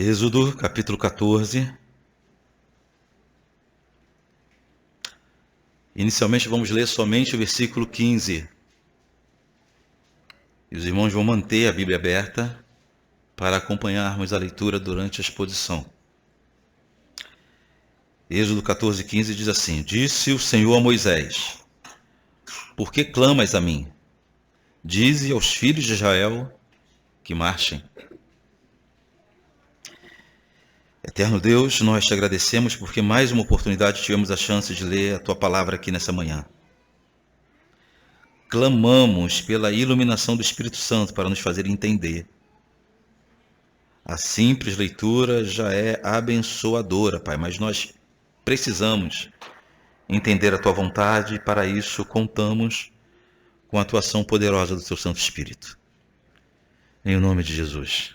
Êxodo, capítulo 14. Inicialmente vamos ler somente o versículo 15. E os irmãos vão manter a Bíblia aberta para acompanharmos a leitura durante a exposição. Êxodo 14, 15 diz assim: Disse o Senhor a Moisés: Por que clamas a mim? Dize aos filhos de Israel que marchem. Eterno Deus, nós te agradecemos porque mais uma oportunidade tivemos a chance de ler a tua palavra aqui nessa manhã. Clamamos pela iluminação do Espírito Santo para nos fazer entender. A simples leitura já é abençoadora, Pai, mas nós precisamos entender a tua vontade e para isso contamos com a atuação poderosa do teu Santo Espírito. Em nome de Jesus.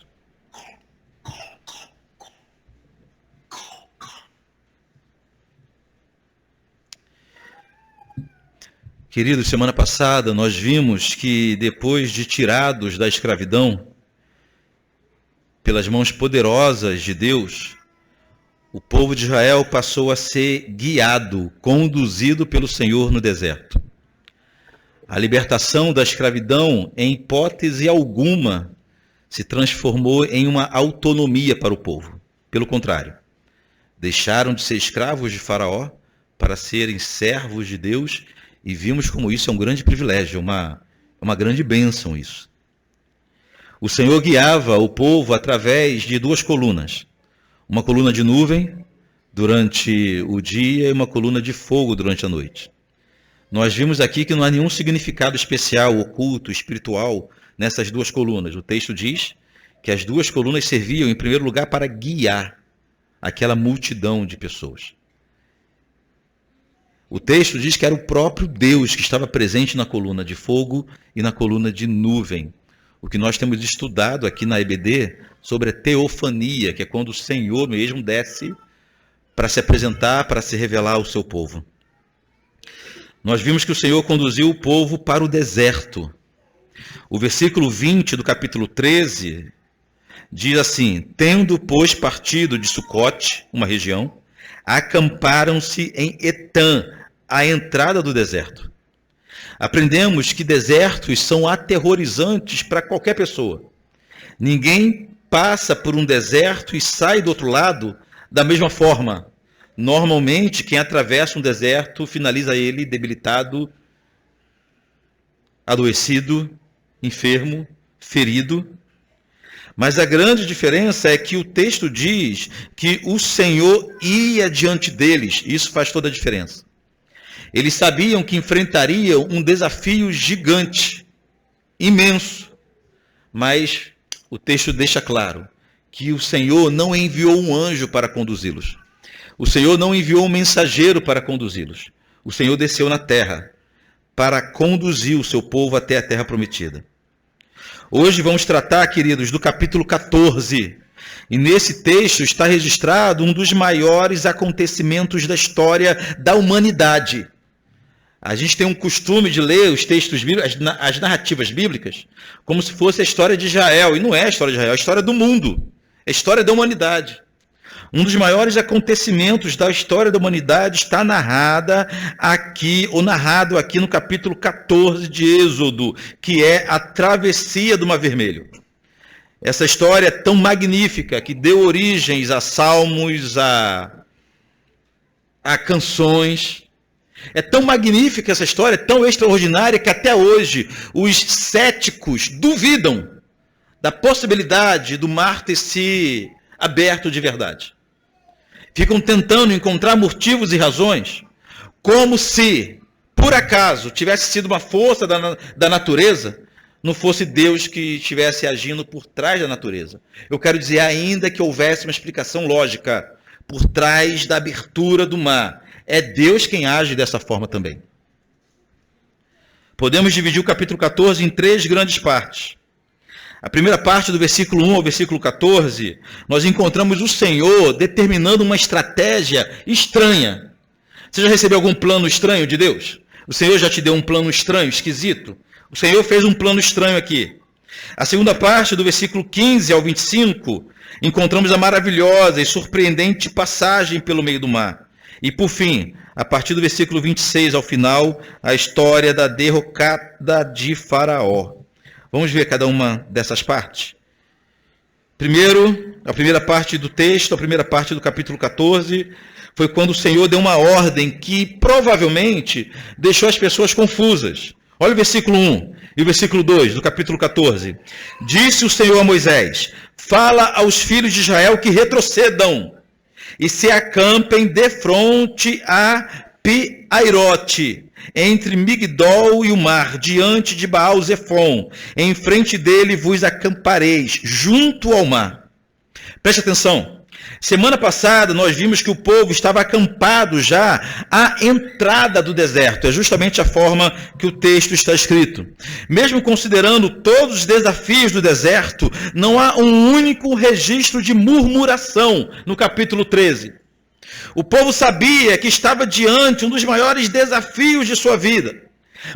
Queridos, semana passada nós vimos que depois de tirados da escravidão, pelas mãos poderosas de Deus, o povo de Israel passou a ser guiado, conduzido pelo Senhor no deserto. A libertação da escravidão, em hipótese alguma, se transformou em uma autonomia para o povo. Pelo contrário, deixaram de ser escravos de Faraó para serem servos de Deus. E vimos como isso é um grande privilégio, uma grande bênção isso. O Senhor guiava o povo através de duas colunas. Uma coluna de nuvem durante o dia e uma coluna de fogo durante a noite. Nós vimos aqui que não há nenhum significado especial, oculto, espiritual nessas duas colunas. O texto diz que as duas colunas serviam em primeiro lugar para guiar aquela multidão de pessoas. O texto diz que era o próprio Deus que estava presente na coluna de fogo e na coluna de nuvem. O que nós temos estudado aqui na EBD sobre a teofania, que é quando o Senhor mesmo desce para se apresentar, para se revelar ao seu povo. Nós vimos que o Senhor conduziu o povo para o deserto. O versículo 20 do capítulo 13 diz assim: Tendo, pois, partido de Sucote, uma região, acamparam-se em Etã, a entrada do deserto. Aprendemos que desertos são aterrorizantes para qualquer pessoa. Ninguém passa por um deserto e sai do outro lado da mesma forma. Normalmente, quem atravessa um deserto finaliza ele debilitado, adoecido, enfermo, ferido. Mas a grande diferença é que o texto diz que o Senhor ia diante deles. Isso faz toda a diferença. Eles sabiam que enfrentariam um desafio gigante, imenso. Mas o texto deixa claro que o Senhor não enviou um anjo para conduzi-los. O Senhor não enviou um mensageiro para conduzi-los. O Senhor desceu na terra para conduzir o seu povo até a terra prometida. Hoje vamos tratar, queridos, do capítulo 14. E nesse texto está registrado um dos maiores acontecimentos da história da humanidade. A gente tem um costume de ler os textos bíblicos, as narrativas bíblicas, como se fosse a história de Israel. E não é a história de Israel, é a história do mundo. É a história da humanidade. Um dos maiores acontecimentos da história da humanidade está narrado aqui no capítulo 14 de Êxodo, que é a travessia do Mar Vermelho. Essa história é tão magnífica que deu origens a salmos, a canções. É tão magnífica essa história, tão extraordinária, que até hoje os céticos duvidam da possibilidade do mar ter se aberto de verdade. Ficam tentando encontrar motivos e razões, como se, por acaso, tivesse sido uma força da natureza, não fosse Deus que estivesse agindo por trás da natureza. Eu quero dizer ainda que houvesse uma explicação lógica por trás da abertura do mar. É Deus quem age dessa forma também. Podemos dividir o capítulo 14 em três grandes partes. A primeira parte, do versículo 1 ao versículo 14, nós encontramos o Senhor determinando uma estratégia estranha. Você já recebeu algum plano estranho de Deus? O Senhor já te deu um plano estranho, esquisito? O Senhor fez um plano estranho aqui. A segunda parte, do versículo 15 ao 25, encontramos a maravilhosa e surpreendente passagem pelo meio do mar. E, por fim, a partir do versículo 26 ao final, a história da derrocada de Faraó. Vamos ver cada uma dessas partes. Primeiro, a primeira parte do texto, a primeira parte do capítulo 14, foi quando o Senhor deu uma ordem que provavelmente deixou as pessoas confusas. Olha o versículo 1 e o versículo 2 do capítulo 14. Disse o Senhor a Moisés: fala aos filhos de Israel que retrocedam e se acampem defronte a Pi-Airote, entre Migdol e o mar, diante de Baal-Zefon. Em frente dele vos acampareis, junto ao mar. Preste atenção. Semana passada nós vimos que o povo estava acampado já à entrada do deserto. É justamente a forma que o texto está escrito. Mesmo considerando todos os desafios do deserto, não há um único registro de murmuração no capítulo 13. O povo sabia que estava diante um dos maiores desafios de sua vida.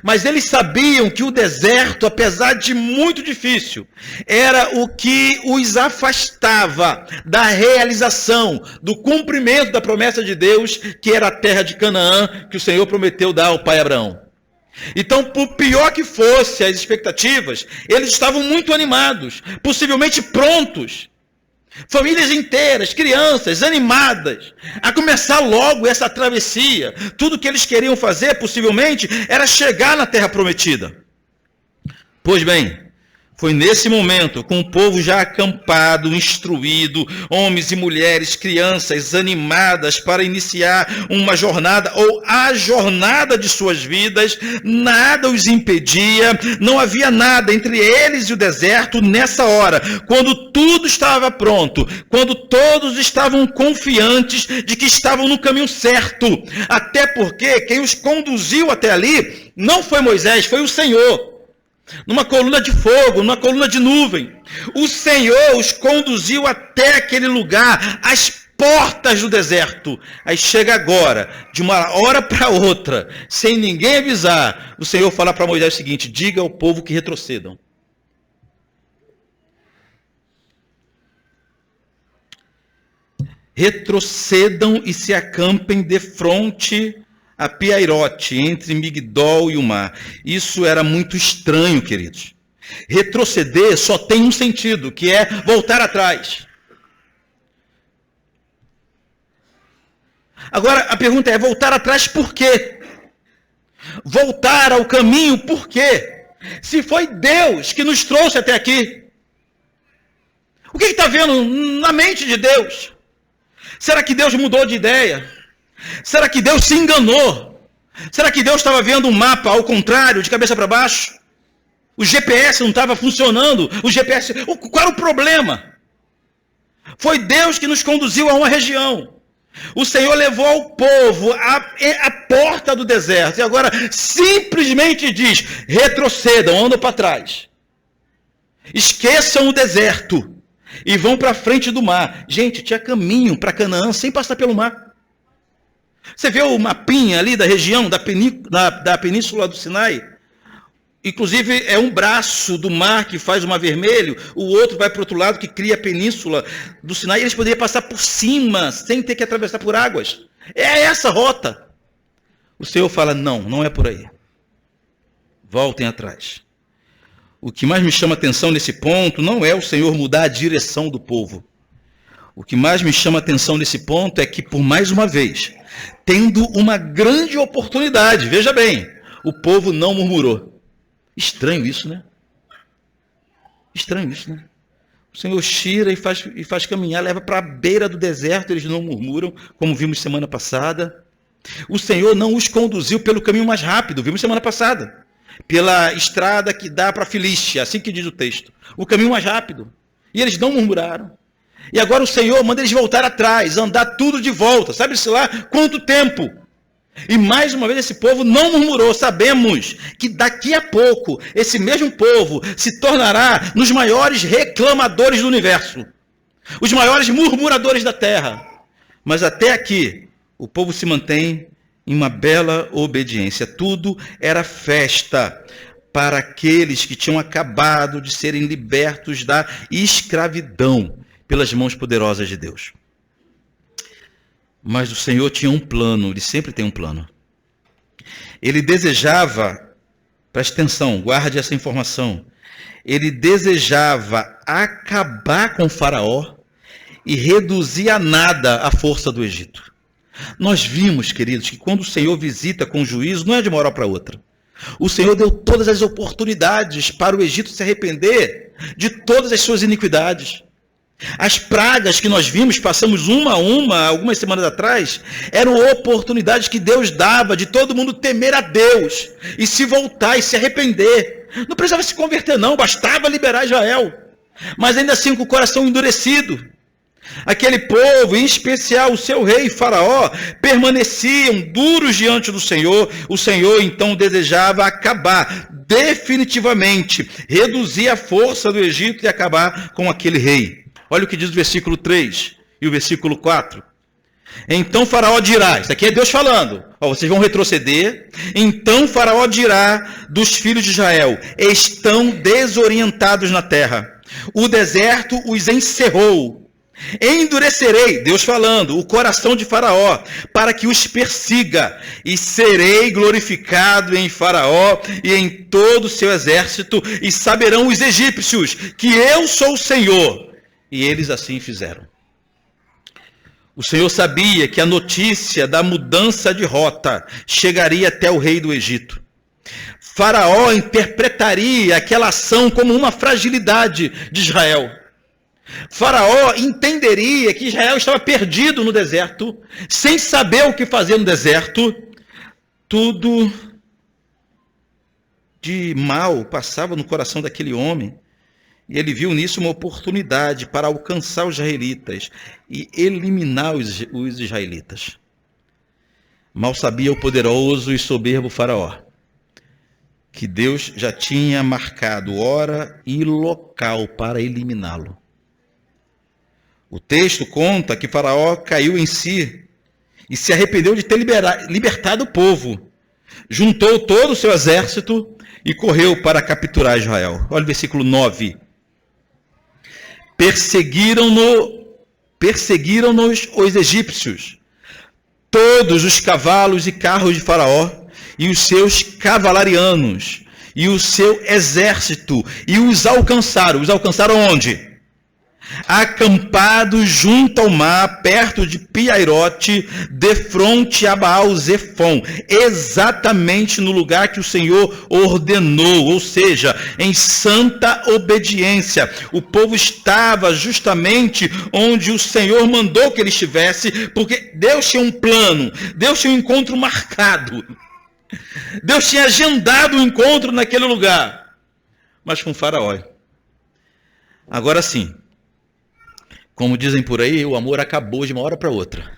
Mas eles sabiam que o deserto, apesar de muito difícil, era o que os afastava da realização, do cumprimento da promessa de Deus, que era a terra de Canaã, que o Senhor prometeu dar ao pai Abraão. Então, por pior que fossem as expectativas, eles estavam muito animados, possivelmente prontos. Famílias inteiras, crianças, animadas, a começar logo essa travessia. Tudo que eles queriam fazer, possivelmente, era chegar na terra prometida. Pois bem, foi nesse momento, com o povo já acampado, instruído, homens e mulheres, crianças animadas para iniciar uma jornada, ou a jornada de suas vidas, nada os impedia, não havia nada entre eles e o deserto nessa hora, quando tudo estava pronto, quando todos estavam confiantes de que estavam no caminho certo, até porque quem os conduziu até ali não foi Moisés, foi o Senhor. Numa coluna de fogo, numa coluna de nuvem. O Senhor os conduziu até aquele lugar, às portas do deserto. Aí chega agora, de uma hora para outra, sem ninguém avisar, o Senhor fala para Moisés o seguinte: diga ao povo que retrocedam. Retrocedam e se acampem defronte a Pi-Airote, entre Migdol e o mar. Isso era muito estranho, queridos. Retroceder só tem um sentido, que é voltar atrás. Agora, a pergunta é: voltar atrás por quê? Voltar ao caminho por quê? Se foi Deus que nos trouxe até aqui. O que está vendo na mente de Deus? Será que Deus mudou de ideia? Será que Deus se enganou? Será que Deus estava vendo um mapa ao contrário, de cabeça para baixo? O GPS não estava funcionando. Qual era o problema? Foi Deus que nos conduziu a uma região. O Senhor levou ao povo à porta do deserto. E agora simplesmente diz: retrocedam, andam para trás. Esqueçam o deserto e vão para frente do mar. Gente, tinha caminho para Canaã sem passar pelo mar. Você vê o mapinha ali da região, da península do Sinai? Inclusive é um braço do mar que faz o mar vermelho, o outro vai para o outro lado que cria a península do Sinai. Eles poderiam passar por cima, sem ter que atravessar por águas. É essa a rota. O Senhor fala: não, não é por aí. Voltem atrás. O que mais me chama atenção nesse ponto não é o Senhor mudar a direção do povo. O que mais me chama atenção nesse ponto é que, por mais uma vez, tendo uma grande oportunidade, veja bem, o povo não murmurou. Estranho isso, né? Estranho isso, né? O Senhor tira e faz caminhar, leva para a beira do deserto, eles não murmuram, como vimos semana passada. O Senhor não os conduziu pelo caminho mais rápido, vimos semana passada, pela estrada que dá para a Filístia, assim que diz o texto, o caminho mais rápido. E eles não murmuraram. E agora o Senhor manda eles voltar atrás, andar tudo de volta, sabe-se lá quanto tempo. E mais uma vez esse povo não murmurou. Sabemos que daqui a pouco esse mesmo povo se tornará nos maiores reclamadores do universo, os maiores murmuradores da terra. Mas até aqui o povo se mantém em uma bela obediência. Tudo era festa. para aqueles que tinham acabado de serem libertos da escravidão pelas mãos poderosas de Deus. Mas o Senhor tinha um plano, ele sempre tem um plano. Ele desejava, preste atenção, guarde essa informação, ele desejava acabar com Faraó e reduzir a nada a força do Egito. Nós vimos, queridos, que quando o Senhor visita com juízo, não é de uma hora para outra. O Senhor deu todas as oportunidades para o Egito se arrepender de todas as suas iniquidades. As pragas que nós vimos, passamos uma a uma, algumas semanas atrás, eram oportunidades que Deus dava de todo mundo temer a Deus e se voltar e se arrepender. Não precisava se converter não, bastava liberar Israel. Mas ainda assim com o coração endurecido. Aquele povo, em especial o seu rei Faraó, permaneciam duros diante do Senhor. O Senhor então desejava acabar definitivamente, reduzir a força do Egito e acabar com aquele rei. Olha o que diz o versículo 3 e o versículo 4. Então Faraó dirá, isso aqui é Deus falando, vocês vão retroceder. Então Faraó dirá dos filhos de Israel, estão desorientados na terra, o deserto os encerrou. Endurecerei, Deus falando, o coração de Faraó, para que os persiga, e serei glorificado em Faraó e em todo o seu exército, e saberão os egípcios que eu sou o Senhor. E eles assim fizeram. O Senhor sabia que a notícia da mudança de rota chegaria até o rei do Egito. Faraó interpretaria aquela ação como uma fragilidade de Israel. Faraó entenderia que Israel estava perdido no deserto, sem saber o que fazer no deserto. Tudo de mal passava no coração daquele homem. E ele viu nisso uma oportunidade para alcançar os israelitas e eliminar os israelitas. Mal sabia o poderoso e soberbo Faraó que Deus já tinha marcado hora e local para eliminá-lo. O texto conta que Faraó caiu em si e se arrependeu de ter libertado o povo. Juntou todo o seu exército e correu para capturar Israel. Olha o versículo 9. Perseguiram-nos os egípcios, todos os cavalos e carros de Faraó, e os seus cavalarianos, e o seu exército, e os alcançaram. Os alcançaram onde? Acampados junto ao mar, perto de Piairote, defronte a Baal-Zefon, exatamente no lugar que o Senhor ordenou, ou seja, em santa obediência. O povo estava justamente onde o Senhor mandou que ele estivesse, porque Deus tinha um plano, Deus tinha um encontro marcado, Deus tinha agendado o encontro naquele lugar, mas com Faraó. Agora sim, como dizem por aí, o amor acabou de uma hora para outra.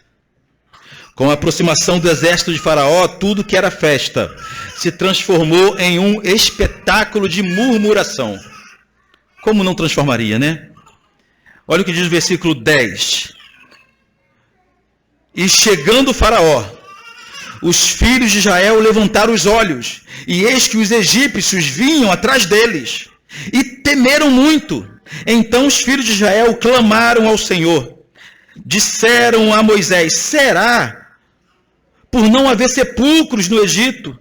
Com a aproximação do exército de Faraó, tudo que era festa se transformou em um espetáculo de murmuração. Como não transformaria, né? Olha o que diz o versículo 10. E chegando Faraó, os filhos de Israel levantaram os olhos, e eis que os egípcios vinham atrás deles, e temeram muito. Então os filhos de Israel clamaram ao Senhor. Disseram a Moisés, será por não haver sepulcros no Egito,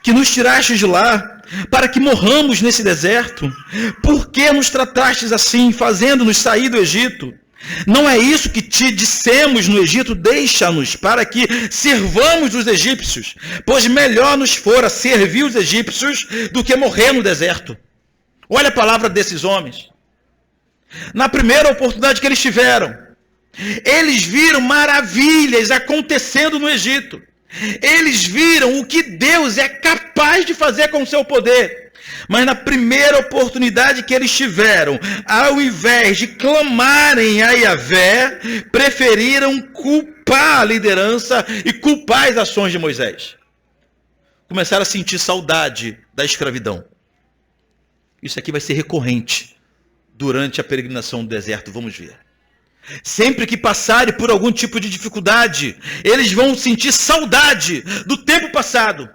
que nos tiraste de lá, para que morramos nesse deserto? Por que nos tratastes assim, fazendo-nos sair do Egito? Não é isso que te dissemos no Egito, deixa-nos para que sirvamos os egípcios, pois melhor nos fora servir os egípcios do que morrer no deserto. Olha a palavra desses homens. Na primeira oportunidade que eles tiveram, eles viram maravilhas acontecendo no Egito. Eles viram o que Deus é capaz de fazer com o seu poder. Mas na primeira oportunidade que eles tiveram, ao invés de clamarem a Yahvé, preferiram culpar a liderança e culpar as ações de Moisés. Começaram a sentir saudade da escravidão. Isso aqui vai ser recorrente durante a peregrinação do deserto, vamos ver. Sempre que passarem por algum tipo de dificuldade, eles vão sentir saudade do tempo passado.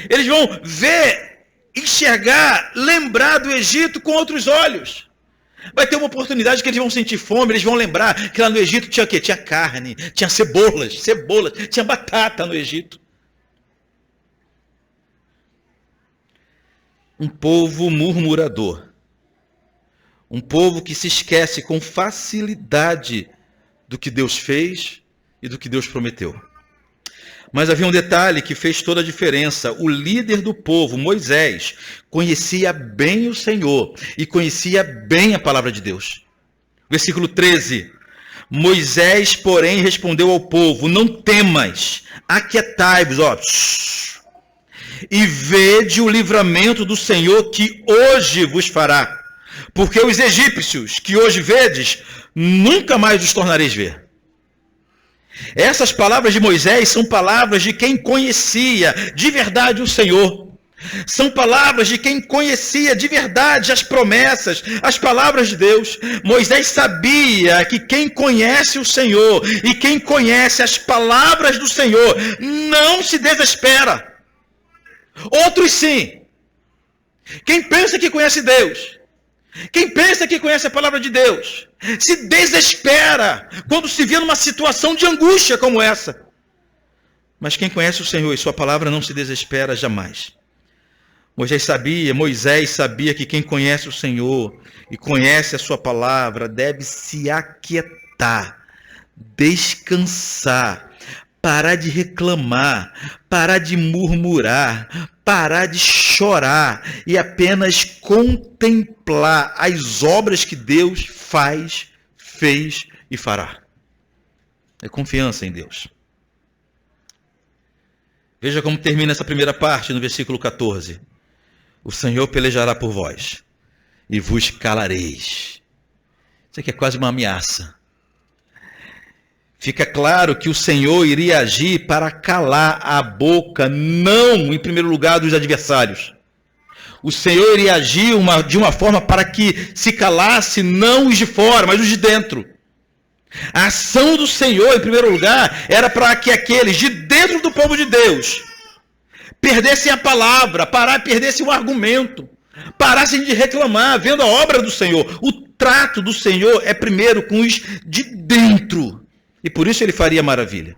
Eles vão ver enxergar, lembrar do Egito com outros olhos. Vai ter uma oportunidade que eles vão sentir fome, eles vão lembrar que lá no Egito tinha o quê? Tinha carne, tinha cebolas, tinha batata no Egito. Um povo murmurador. Um povo que se esquece com facilidade do que Deus fez e do que Deus prometeu. Mas havia um detalhe que fez toda a diferença. O líder do povo, Moisés, conhecia bem o Senhor e conhecia bem a palavra de Deus. Versículo 13. Moisés, porém, respondeu ao povo: não temas, aquietai-vos, e vede o livramento do Senhor que hoje vos fará. Porque os egípcios que hoje vedes, nunca mais os tornareis ver. Essas palavras de Moisés são palavras de quem conhecia de verdade o Senhor. São palavras de quem conhecia de verdade as promessas, as palavras de Deus. Moisés sabia que quem conhece o Senhor e quem conhece as palavras do Senhor não se desespera. Outros sim. Quem pensa que conhece Deus, quem pensa que conhece a palavra de Deus, se desespera quando se vê numa situação de angústia como essa. Mas quem conhece o Senhor e sua palavra não se desespera jamais. Moisés sabia que quem conhece o Senhor e conhece a sua palavra deve se aquietar, descansar, parar de reclamar, parar de murmurar, parar de chorar e apenas contemplar as obras que Deus faz, fez e fará. É confiança em Deus. Veja como termina essa primeira parte no versículo 14. O Senhor pelejará por vós e vos calareis. Isso aqui é quase uma ameaça. Fica claro que o Senhor iria agir para calar a boca, não em primeiro lugar dos adversários. O Senhor iria agir de uma forma para que se calasse não os de fora, mas os de dentro. A ação do Senhor, em primeiro lugar, era para que aqueles de dentro do povo de Deus perdessem a palavra, perdessem o argumento, parassem de reclamar, vendo a obra do Senhor. O trato do Senhor é primeiro com os de dentro. E por isso ele faria maravilha.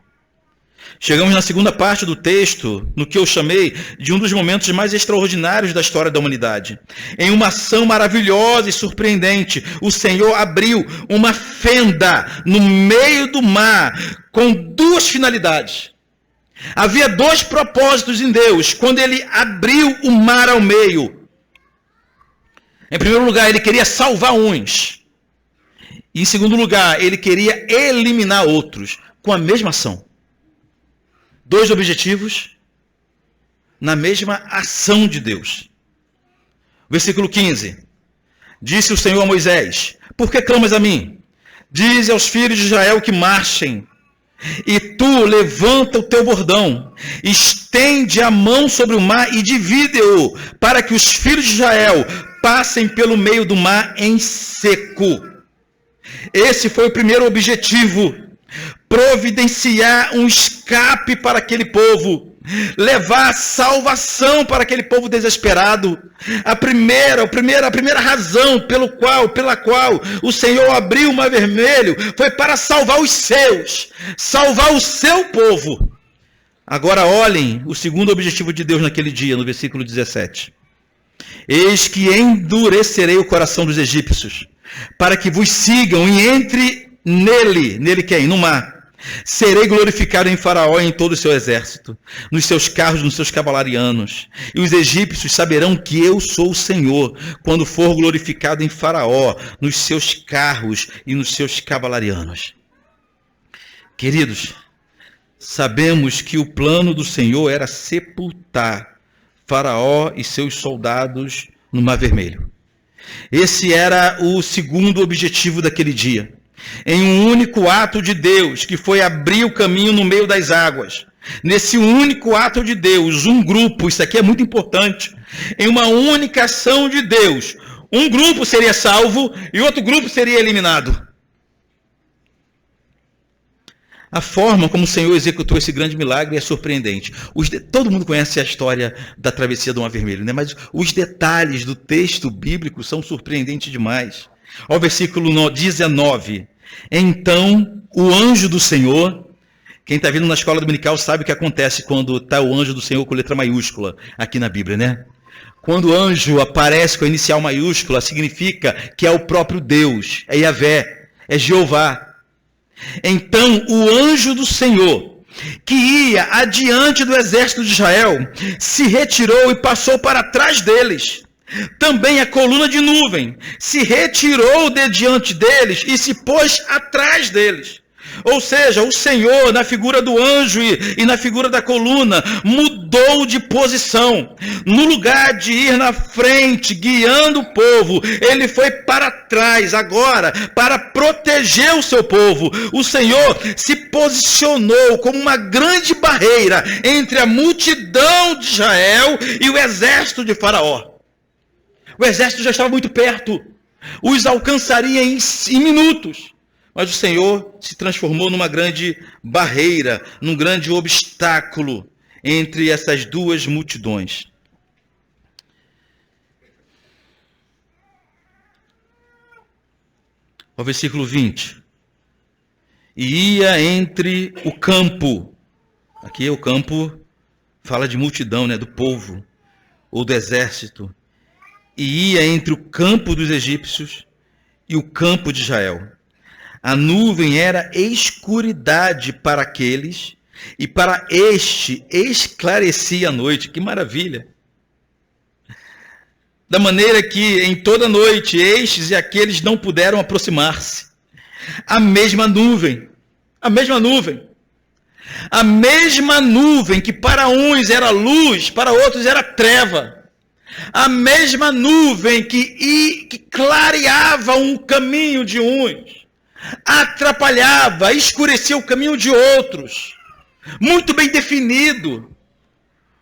Chegamos na segunda parte do texto, no que eu chamei de um dos momentos mais extraordinários da história da humanidade. Em uma ação maravilhosa e surpreendente, o Senhor abriu uma fenda no meio do mar com duas finalidades. Havia dois propósitos em Deus quando ele abriu o mar ao meio. Em primeiro lugar, ele queria salvar uns. E em segundo lugar, ele queria eliminar outros com a mesma ação. Dois objetivos na mesma ação de Deus. Versículo 15. Disse o Senhor a Moisés: por que clamas a mim? Dize aos filhos de Israel que marchem. E tu levanta o teu bordão, estende a mão sobre o mar e divide-o, para que os filhos de Israel passem pelo meio do mar em seco. Esse foi o primeiro objetivo, providenciar um escape para aquele povo, levar salvação para aquele povo desesperado. A primeira razão pela qual o Senhor abriu o mar vermelho foi para salvar os seus, salvar o seu povo. Agora olhem o segundo objetivo de Deus naquele dia, no versículo 17. Eis que endurecerei o coração dos egípcios, para que vos sigam, e entre nele quem? No mar. Serei glorificado em Faraó e em todo o seu exército, nos seus carros, nos seus cavalarianos. E os egípcios saberão que eu sou o Senhor, quando for glorificado em Faraó, nos seus carros e nos seus cavalarianos. Queridos, sabemos que o plano do Senhor era sepultar Faraó e seus soldados no Mar Vermelho. Esse era o segundo objetivo daquele dia. Em um único ato de Deus, que foi abrir o caminho no meio das águas. Nesse único ato de Deus, um grupo, isso aqui é muito importante, em uma única ação de Deus, um grupo seria salvo e outro grupo seria eliminado. A forma como o Senhor executou esse grande milagre é surpreendente. Todo mundo conhece a história da travessia do Mar Vermelho, né? Mas os detalhes do texto bíblico são surpreendentes demais. Ao versículo 19. Então, o anjo do Senhor, quem está vindo na escola dominical sabe o que acontece quando está o anjo do Senhor com letra maiúscula aqui na Bíblia, né? Quando o anjo aparece com a inicial maiúscula, significa que é o próprio Deus, é Yahvé, é Jeová. Então o anjo do Senhor, que ia adiante do exército de Israel, se retirou e passou para trás deles. Também a coluna de nuvem se retirou de diante deles e se pôs atrás deles. Ou seja, o Senhor, na figura do anjo e na figura da coluna, mudou de posição. No lugar de ir na frente, guiando o povo, ele foi para trás agora, para proteger o seu povo. O Senhor se posicionou como uma grande barreira entre a multidão de Israel e o exército de Faraó. O exército já estava muito perto, os alcançaria em minutos. Mas o Senhor se transformou numa grande barreira, num grande obstáculo entre essas duas multidões. Ao versículo 20. E ia entre o campo. Aqui o campo fala de multidão, né, do povo ou do exército. E ia entre o campo dos egípcios e o campo de Israel. A nuvem era escuridade para aqueles, e para este esclarecia a noite. Que maravilha! Da maneira que em toda noite estes e aqueles não puderam aproximar-se. A mesma nuvem que para uns era luz, para outros era treva. A mesma nuvem que clareava um caminho de uns, atrapalhava, escurecia o caminho de outros. Muito bem definido,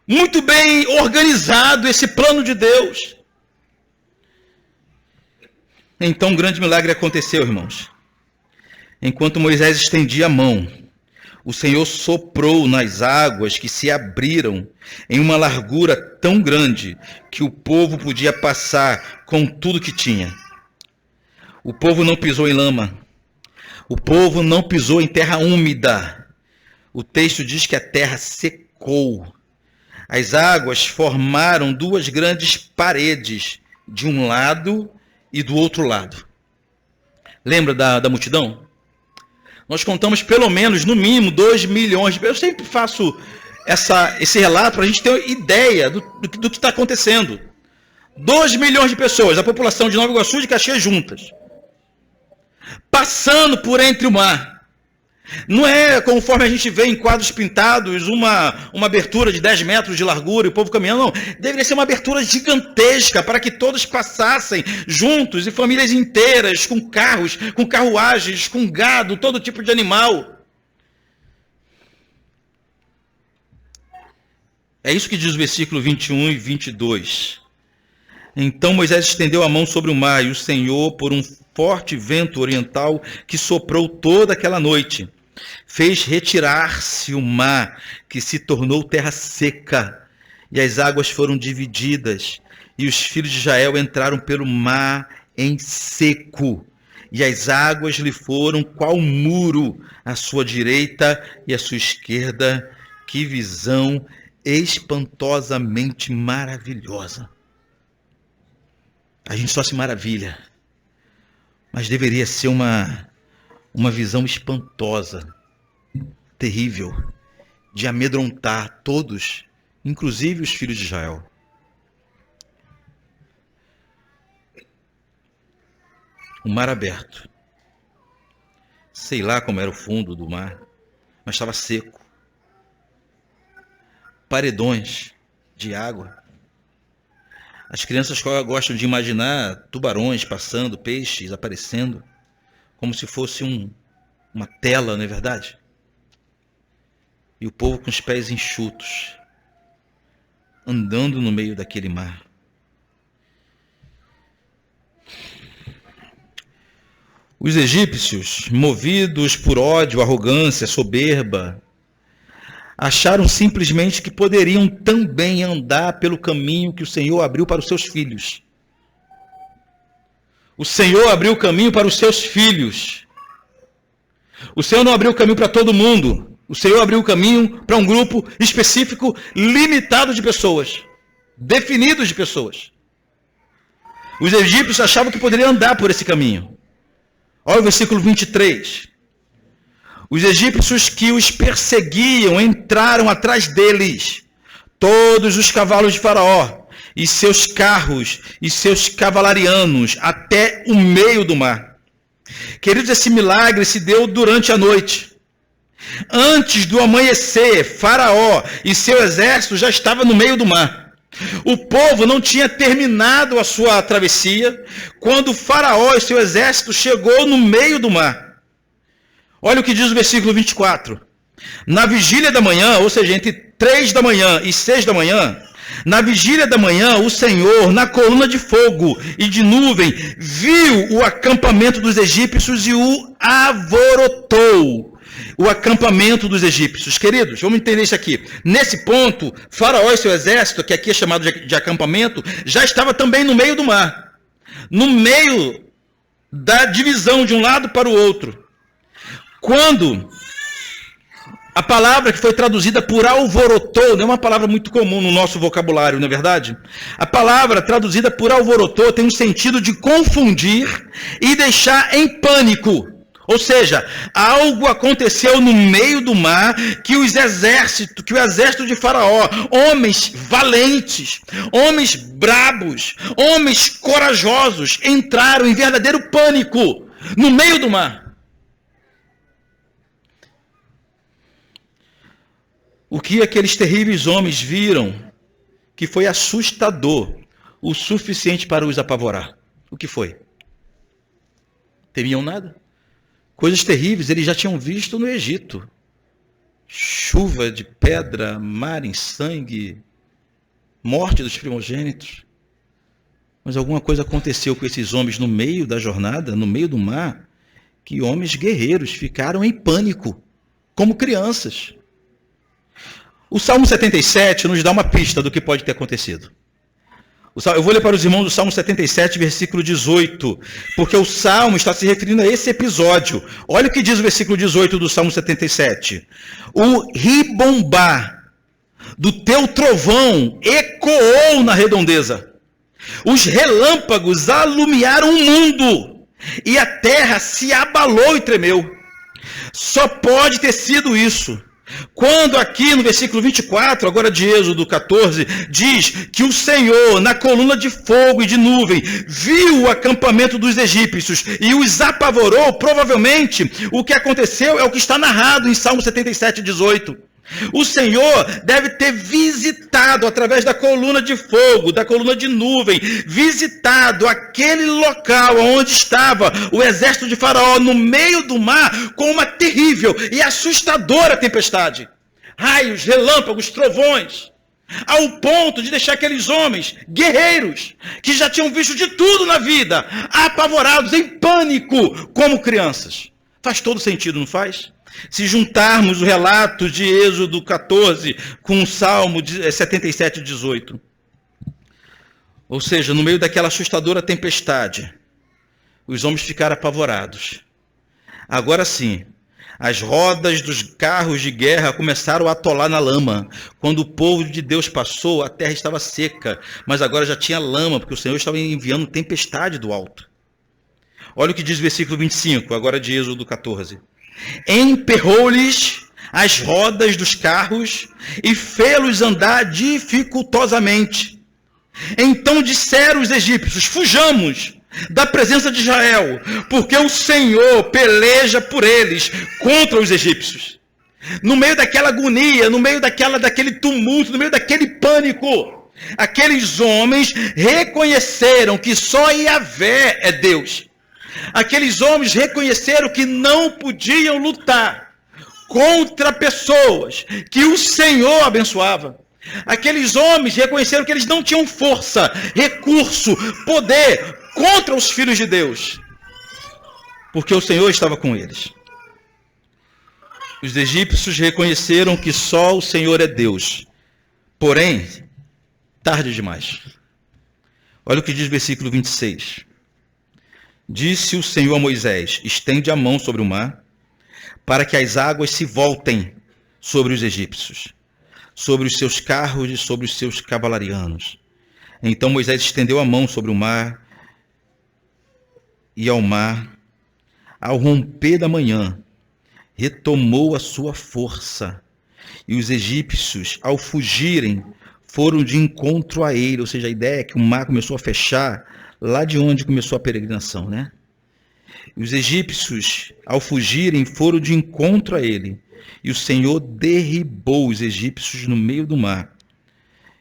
muito bem organizado esse plano de Deus. Então um grande milagre aconteceu, irmãos. Enquanto Moisés estendia a mão, o Senhor soprou nas águas que se abriram em uma largura tão grande que o povo podia passar com tudo que tinha. O povo não pisou em lama. O povo não pisou em terra úmida. O texto diz que a terra secou. As águas formaram duas grandes paredes, de um lado e do outro lado. Lembra da multidão? Nós contamos pelo menos, no mínimo, 2 milhões de pessoas. Eu sempre faço esse relato para a gente ter ideia do que está acontecendo. 2 milhões de pessoas, a população de Nova Iguaçu e de Caxias juntas, passando por entre o mar. Não é conforme a gente vê em quadros pintados, uma abertura de 10 metros de largura e o povo caminhando, não. Deveria ser uma abertura gigantesca para que todos passassem juntos e famílias inteiras, com carros, com carruagens, com gado, todo tipo de animal. É isso que diz o versículo 21 e 22. Então Moisés estendeu a mão sobre o mar, e o Senhor, por um forte vento oriental que soprou toda aquela noite, fez retirar-se o mar, que se tornou terra seca, e as águas foram divididas, e os filhos de Israel entraram pelo mar em seco, e as águas lhe foram qual muro à sua direita e à sua esquerda. Que visão espantosamente maravilhosa! A gente só se maravilha, mas deveria ser uma visão espantosa, terrível, de amedrontar todos, inclusive os filhos de Israel. O mar aberto. Sei lá como era o fundo do mar, mas estava seco. Paredões de água. As crianças gostam de imaginar tubarões passando, peixes aparecendo, como se fosse uma tela, não é verdade? E o povo com os pés enxutos, andando no meio daquele mar. Os egípcios, movidos por ódio, arrogância, soberba, acharam simplesmente que poderiam também andar pelo caminho que o Senhor abriu para os seus filhos. O Senhor abriu o caminho para os seus filhos. O Senhor não abriu o caminho para todo mundo. O Senhor abriu o caminho para um grupo específico, limitado de pessoas, definidos de pessoas. Os egípcios achavam que poderiam andar por esse caminho. Olha o versículo 23. Os egípcios que os perseguiam entraram atrás deles, todos os cavalos de Faraó, e seus carros, e seus cavalarianos, até o meio do mar. Queridos, esse milagre se deu durante a noite. Antes do amanhecer, Faraó e seu exército já estavam no meio do mar. O povo não tinha terminado a sua travessia quando Faraó e seu exército chegou no meio do mar. Olha o que diz o versículo 24. Na vigília da manhã, ou seja, entre 3 da manhã e 6 da manhã, na vigília da manhã, o Senhor, na coluna de fogo e de nuvem, viu o acampamento dos egípcios e o alvorotou. O acampamento dos egípcios. Queridos, vamos entender isso aqui. Nesse ponto, Faraó e seu exército, que aqui é chamado de acampamento, já estava também no meio do mar. No meio da divisão de um lado para o outro. Quando a palavra que foi traduzida por alvorotou, não é uma palavra muito comum no nosso vocabulário, não é verdade? A palavra traduzida por alvorotou tem um sentido de confundir e deixar em pânico. Ou seja, algo aconteceu no meio do mar que o exército de Faraó, homens valentes, homens brabos, homens corajosos, entraram em verdadeiro pânico no meio do mar. O que aqueles terríveis homens viram que foi assustador, o suficiente para os apavorar? O que foi? Temiam nada? Coisas terríveis eles já tinham visto no Egito. Chuva de pedra, mar em sangue, morte dos primogênitos. Mas alguma coisa aconteceu com esses homens no meio da jornada, no meio do mar, que homens guerreiros ficaram em pânico, como crianças. O Salmo 77 nos dá uma pista do que pode ter acontecido. Eu vou ler para os irmãos o Salmo 77, versículo 18, porque o Salmo está se referindo a esse episódio. Olha o que diz o versículo 18 do Salmo 77. O ribombar do teu trovão ecoou na redondeza. Os relâmpagos alumiaram o mundo, e a terra se abalou e tremeu. Só pode ter sido isso. Quando aqui no versículo 24, agora de Êxodo 14, diz que o Senhor, na coluna de fogo e de nuvem, viu o acampamento dos egípcios e os apavorou, provavelmente o que aconteceu é o que está narrado em Salmo 77, 18. O Senhor deve ter visitado, através da coluna de fogo, da coluna de nuvem, visitado aquele local onde estava o exército de Faraó no meio do mar com uma terrível e assustadora tempestade. Raios, relâmpagos, trovões, ao ponto de deixar aqueles homens guerreiros, que já tinham visto de tudo na vida, apavorados, em pânico, como crianças. Faz todo sentido, não faz? Se juntarmos o relato de Êxodo 14 com o Salmo 77, 18. Ou seja, no meio daquela assustadora tempestade, os homens ficaram apavorados. Agora sim, as rodas dos carros de guerra começaram a atolar na lama. Quando o povo de Deus passou, a terra estava seca, mas agora já tinha lama, porque o Senhor estava enviando tempestade do alto. Olha o que diz o versículo 25, agora de Êxodo 14. Emperrou-lhes as rodas dos carros e fê-los andar dificultosamente. Então disseram os egípcios: fujamos da presença de Israel, porque o Senhor peleja por eles contra os egípcios. No meio daquela agonia, no meio daquele tumulto, no meio daquele pânico, aqueles homens reconheceram que só Yahvé é Deus. Aqueles homens reconheceram que não podiam lutar contra pessoas que o Senhor abençoava. Aqueles homens reconheceram que eles não tinham força, recurso, poder contra os filhos de Deus. porque o Senhor estava com eles. Os egípcios reconheceram que só o Senhor é Deus, porém, tarde demais. Olha o que diz o versículo 26. Disse o Senhor a Moisés: estende a mão sobre o mar, para que as águas se voltem sobre os egípcios, sobre os seus carros e sobre os seus cavalarianos. Então Moisés estendeu a mão sobre o mar, e ao mar, ao romper da manhã, retomou a sua força, e os egípcios, ao fugirem, foram de encontro a ele. Ou seja, a ideia é que o mar começou a fechar lá de onde começou a peregrinação, né? E os egípcios, ao fugirem, foram de encontro a ele, e o Senhor derribou os egípcios no meio do mar.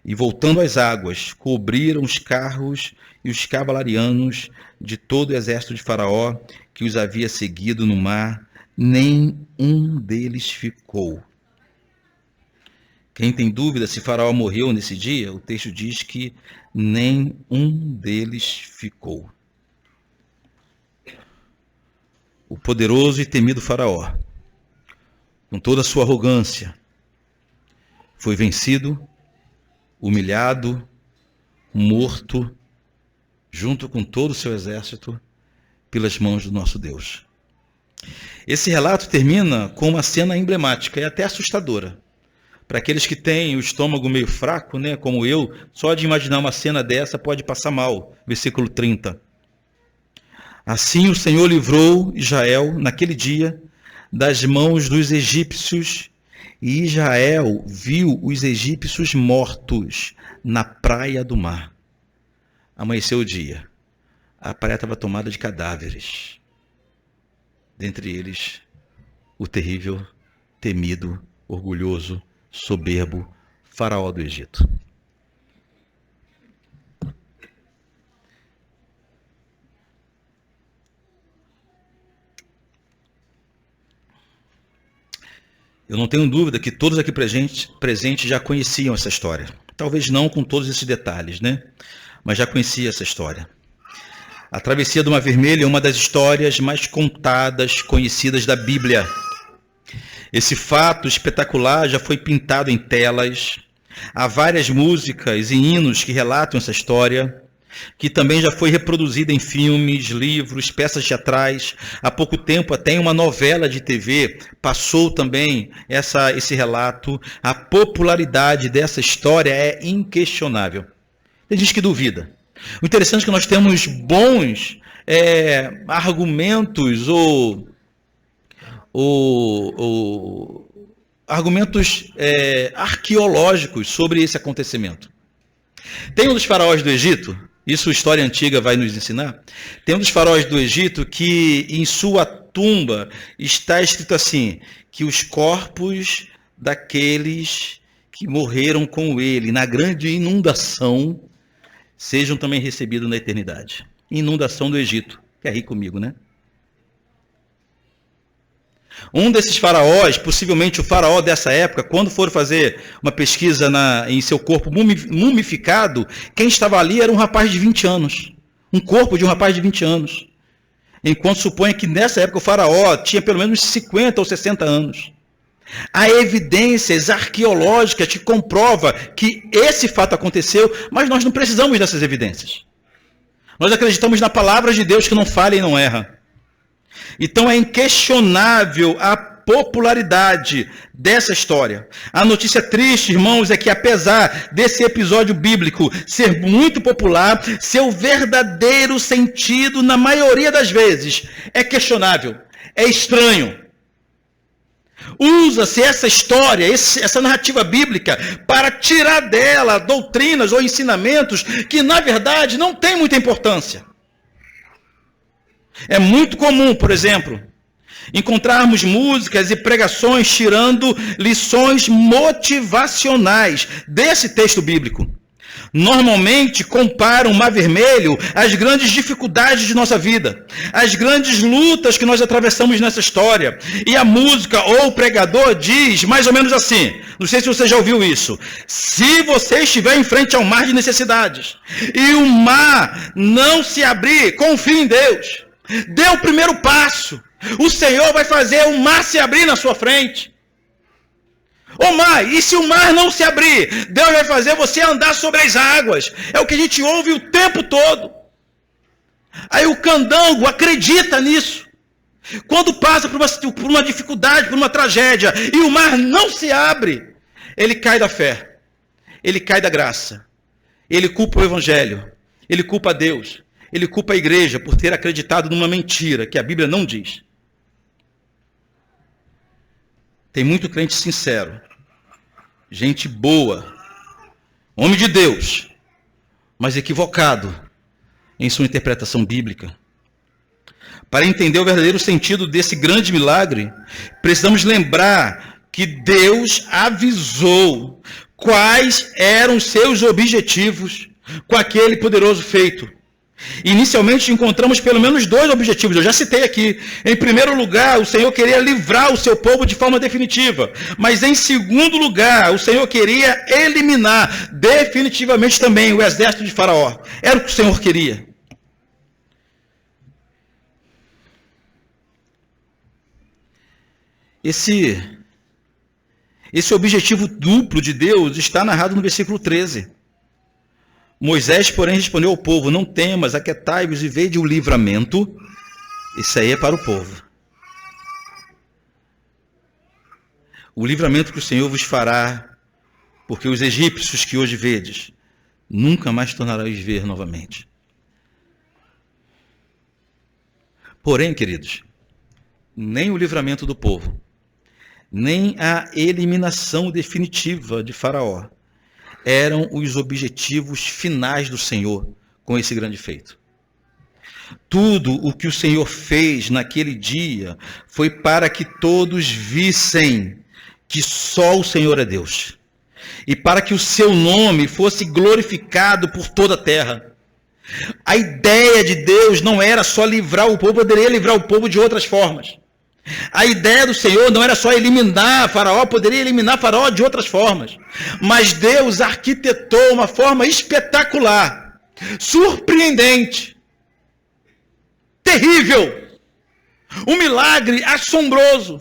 E voltando às águas, cobriram os carros e os cavalarianos de todo o exército de Faraó, que os havia seguido no mar, nem um deles ficou. Quem tem dúvida se Faraó morreu nesse dia, o texto diz que nem um deles ficou. O poderoso e temido Faraó, com toda a sua arrogância, foi vencido, humilhado, morto, junto com todo o seu exército, pelas mãos do nosso Deus. Esse relato termina com uma cena emblemática e até assustadora. Para aqueles que têm o estômago meio fraco, né, como eu, só de imaginar uma cena dessa pode passar mal. Versículo 30. Assim o Senhor livrou Israel, naquele dia, das mãos dos egípcios, e Israel viu os egípcios mortos na praia do mar. Amanheceu o dia. A praia estava tomada de cadáveres. Dentre eles, o terrível, temido, orgulhoso, soberbo Faraó do Egito. Eu não tenho dúvida que todos aqui presentes já conheciam essa história. Talvez não com todos esses detalhes, né? Mas já conhecia essa história. A travessia do Mar Vermelho é uma das histórias mais contadas, conhecidas da Bíblia. Esse fato espetacular já foi pintado em telas. Há várias músicas e hinos que relatam essa história, que também já foi reproduzida em filmes, livros, peças teatrais. Há pouco tempo, até em uma novela de TV, passou também esse relato. A popularidade dessa história é inquestionável. Tem gente que duvida. O interessante é que nós temos bons argumentos argumentos arqueológicos sobre esse acontecimento. Tem um dos faraós do Egito, isso a história antiga vai nos ensinar, tem um dos faraós do Egito que em sua tumba está escrito assim, que os corpos daqueles que morreram com ele na grande inundação sejam também recebidos na eternidade. Inundação do Egito. Quer rir comigo, né? Um desses faraós, possivelmente o faraó dessa época, quando for fazer uma pesquisa em seu corpo mumificado, quem estava ali era um rapaz de 20 anos. Um corpo de um rapaz de 20 anos. Enquanto suponha que nessa época o faraó tinha pelo menos 50 ou 60 anos. Há evidências arqueológicas que comprovam que esse fato aconteceu, mas nós não precisamos dessas evidências. Nós acreditamos na palavra de Deus que não falha e não erra. Então é inquestionável a popularidade dessa história. A notícia triste, irmãos, é que apesar desse episódio bíblico ser muito popular, seu verdadeiro sentido, na maioria das vezes, é questionável, é estranho. Usa-se essa história, essa narrativa bíblica, para tirar dela doutrinas ou ensinamentos que, na verdade, não têm muita importância. É muito comum, por exemplo, encontrarmos músicas e pregações tirando lições motivacionais desse texto bíblico. Normalmente comparam o Mar Vermelho às grandes dificuldades de nossa vida, às grandes lutas que nós atravessamos nessa história. E a música ou o pregador diz mais ou menos assim, não sei se você já ouviu isso: se você estiver em frente ao mar de necessidades e o mar não se abrir, confie em Deus. Dê o primeiro passo. O Senhor vai fazer o mar se abrir na sua frente. Ô mar, e se o mar não se abrir? Deus vai fazer você andar sobre as águas. É o que a gente ouve o tempo todo. Aí o candango acredita nisso. Quando passa por uma dificuldade, por uma tragédia, e o mar não se abre, ele cai da fé, ele cai da graça, ele culpa o evangelho, ele culpa a Deus, ele culpa a igreja por ter acreditado numa mentira que a Bíblia não diz. Tem muito crente sincero, gente boa, homem de Deus, mas equivocado em sua interpretação bíblica. Para entender o verdadeiro sentido desse grande milagre, precisamos lembrar que Deus avisou quais eram seus objetivos com aquele poderoso feito. Inicialmente encontramos pelo menos 2 objetivos, eu já citei aqui. Em primeiro lugar, o Senhor queria livrar o seu povo de forma definitiva. Mas em segundo lugar, o Senhor queria eliminar definitivamente também o exército de Faraó. Era o que o Senhor queria. Esse objetivo duplo de Deus está narrado no versículo 13. Moisés, porém, respondeu ao povo: não temas, aquietai-vos e vede o livramento. Isso aí é para o povo. O livramento que o Senhor vos fará, porque os egípcios que hoje vedes, nunca mais tornareis ver novamente. Porém, queridos, nem o livramento do povo, nem a eliminação definitiva de Faraó eram os objetivos finais do Senhor com esse grande feito. Tudo o que o Senhor fez naquele dia foi para que todos vissem que só o Senhor é Deus, e para que o seu nome fosse glorificado por toda a terra. A ideia de Deus não era só livrar o povo, poderia livrar o povo de outras formas. A ideia do Senhor não era só eliminar Faraó, poderia eliminar Faraó de outras formas. Mas Deus arquitetou uma forma espetacular, surpreendente, terrível, um milagre assombroso,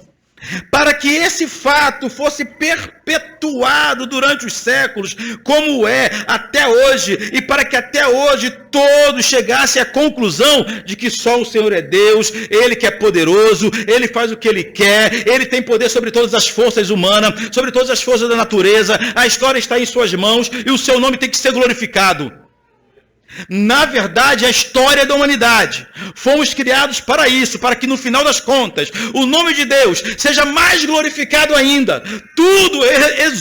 para que esse fato fosse perpetuado durante os séculos, como é até hoje, e para que até hoje todos chegassem à conclusão de que só o Senhor é Deus, Ele que é poderoso, Ele faz o que Ele quer, Ele tem poder sobre todas as forças humanas, sobre todas as forças da natureza, a história está em suas mãos e o seu nome tem que ser glorificado. Na verdade, a história da humanidade, fomos criados para isso, para que no final das contas, o nome de Deus seja mais glorificado ainda. Tudo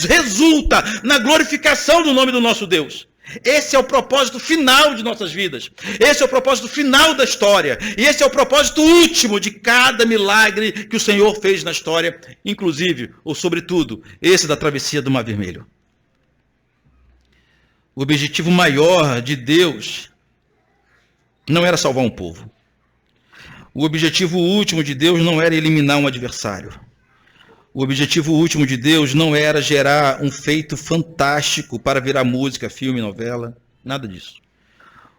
resulta na glorificação do nome do nosso Deus. Esse é o propósito final de nossas vidas. Esse é o propósito final da história. E esse é o propósito último de cada milagre que o Senhor fez na história, inclusive, ou sobretudo, esse da travessia do Mar Vermelho. O objetivo maior de Deus não era salvar um povo. O objetivo último de Deus não era eliminar um adversário. O objetivo último de Deus não era gerar um feito fantástico para virar música, filme, novela. Nada disso.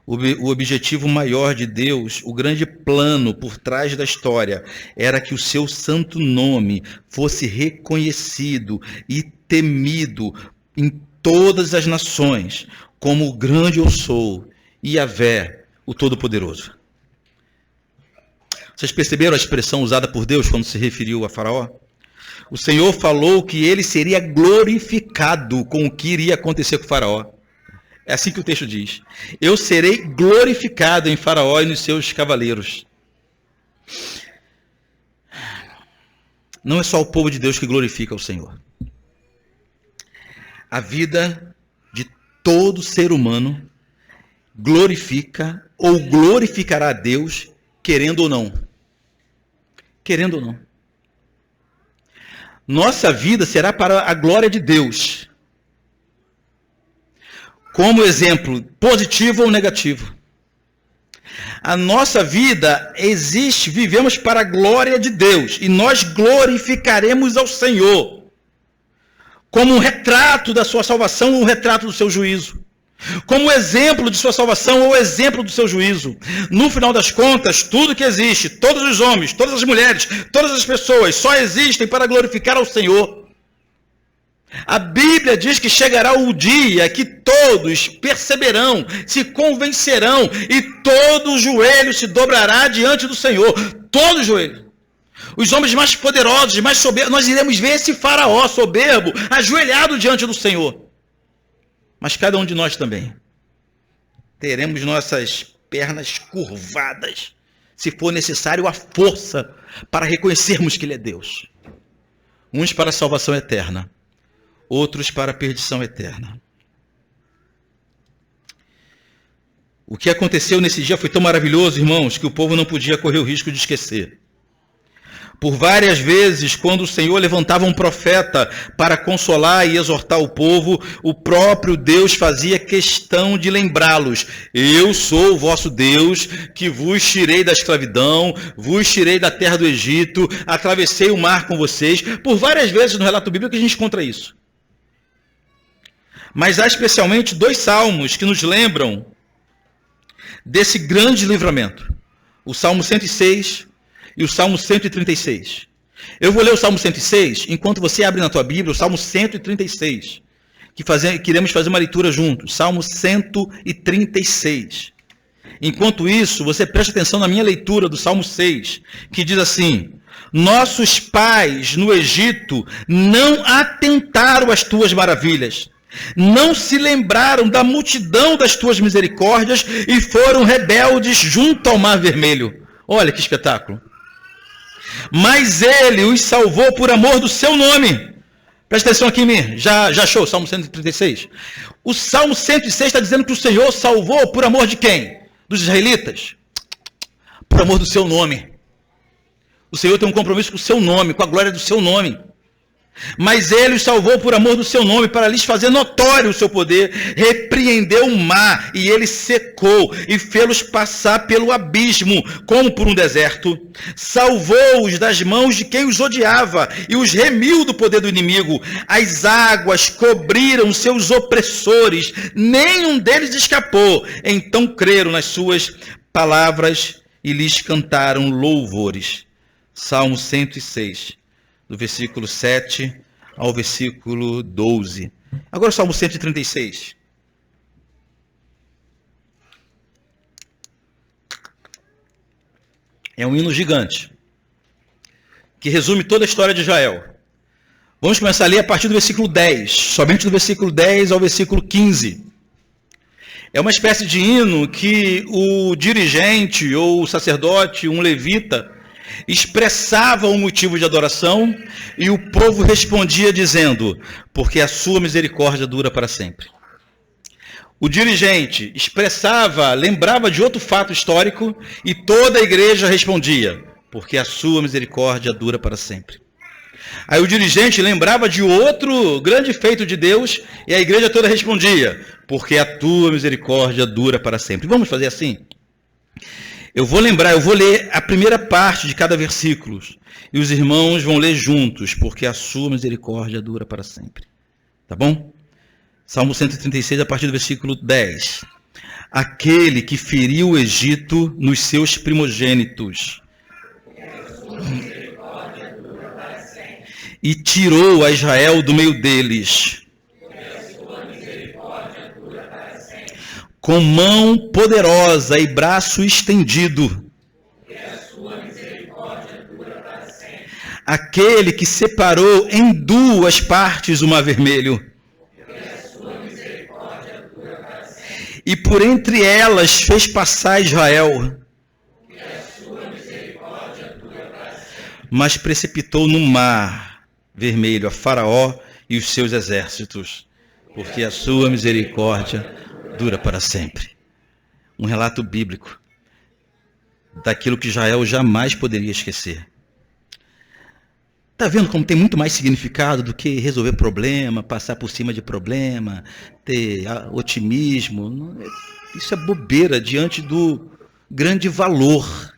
O objetivo maior de Deus, o grande plano por trás da história, era que o seu santo nome fosse reconhecido e temido em todas as nações, como o grande eu sou, Yahvé, o Todo-Poderoso. Vocês perceberam a expressão usada por Deus quando se referiu a Faraó? O Senhor falou que ele seria glorificado com o que iria acontecer com Faraó. É assim que o texto diz. Eu serei glorificado em Faraó e nos seus cavaleiros. Não é só o povo de Deus que glorifica o Senhor. A vida de todo ser humano glorifica ou glorificará a Deus, querendo ou não. Querendo ou não. Nossa vida será para a glória de Deus. Como exemplo, positivo ou negativo. A nossa vida existe, vivemos para a glória de Deus. E nós glorificaremos ao Senhor. Como um retrato da sua salvação, um retrato do seu juízo. como exemplo de sua salvação ou exemplo do seu juízo. No final das contas, tudo que existe, todos os homens, todas as mulheres, todas as pessoas, só existem para glorificar ao Senhor. A Bíblia diz que chegará o dia que todos perceberão, se convencerão e todo joelho se dobrará diante do Senhor. Todo joelho. Os homens mais poderosos, mais soberbos, nós iremos ver esse faraó soberbo ajoelhado diante do Senhor. Mas cada um de nós também teremos nossas pernas curvadas, se for necessário a força para reconhecermos que Ele é Deus. Uns para a salvação eterna, outros para a perdição eterna. O que aconteceu nesse dia foi tão maravilhoso, irmãos, que o povo não podia correr o risco de esquecer. Por várias vezes, quando o Senhor levantava um profeta para consolar e exortar o povo, o próprio Deus fazia questão de lembrá-los. Eu sou o vosso Deus, que vos tirei da escravidão, vos tirei da terra do Egito, atravessei o mar com vocês. Por várias vezes no relato bíblico a gente encontra isso. Mas há especialmente 2 salmos que nos lembram desse grande livramento. O Salmo 106 e o Salmo 136. Eu vou ler o Salmo 106, enquanto você abre na tua Bíblia o Salmo 136, que iremos fazer uma leitura juntos. Salmo 136. Enquanto isso, você preste atenção na minha leitura do Salmo 6, que diz assim: nossos pais no Egito não atentaram às tuas maravilhas, não se lembraram da multidão das tuas misericórdias e foram rebeldes junto ao Mar Vermelho. Olha que espetáculo. Mas Ele os salvou por amor do seu nome. Presta atenção aqui em mim. Já achou o Salmo 136? O Salmo 106 está dizendo que o Senhor salvou por amor de quem? Dos israelitas? Por amor do seu nome. O Senhor tem um compromisso com o seu nome, com a glória do seu nome. Mas Ele os salvou por amor do seu nome, para lhes fazer notório o seu poder. Repreendeu o mar, e ele secou, e fê-los passar pelo abismo, como por um deserto. Salvou-os das mãos de quem os odiava, e os remiu do poder do inimigo. As águas cobriram seus opressores, nenhum deles escapou. Então creram nas suas palavras, e lhes cantaram louvores. Salmo 106. Do versículo 7 ao versículo 12. Agora o Salmo 136. É um hino gigante, que resume toda a história de Israel. Vamos começar a ler a partir do versículo 10, somente do versículo 10 ao versículo 15. É uma espécie de hino que o dirigente ou o sacerdote, um levita, expressava um motivo de adoração e o povo respondia dizendo: porque a sua misericórdia dura para sempre. O dirigente expressava, lembrava de outro fato histórico e toda a igreja respondia: porque a sua misericórdia dura para sempre. Aí o dirigente lembrava de outro grande feito de Deus e a igreja toda respondia: porque a tua misericórdia dura para sempre. Vamos fazer assim? Eu vou ler a primeira parte de cada versículo, e os irmãos vão ler juntos, porque a sua misericórdia dura para sempre. Tá bom? Salmo 136, a partir do versículo 10. Aquele que feriu o Egito nos seus primogênitos, e tirou a Israel do meio deles, com mão poderosa e braço estendido. Aquele que separou em 2 partes o Mar Vermelho, e por entre elas fez passar Israel, mas precipitou no Mar Vermelho a Faraó e os seus exércitos, porque a sua misericórdia dura para sempre. Um relato bíblico daquilo que Israel jamais poderia esquecer. Está vendo como tem muito mais significado do que resolver problema, passar por cima de problema, ter otimismo? Isso é bobeira diante do grande valor,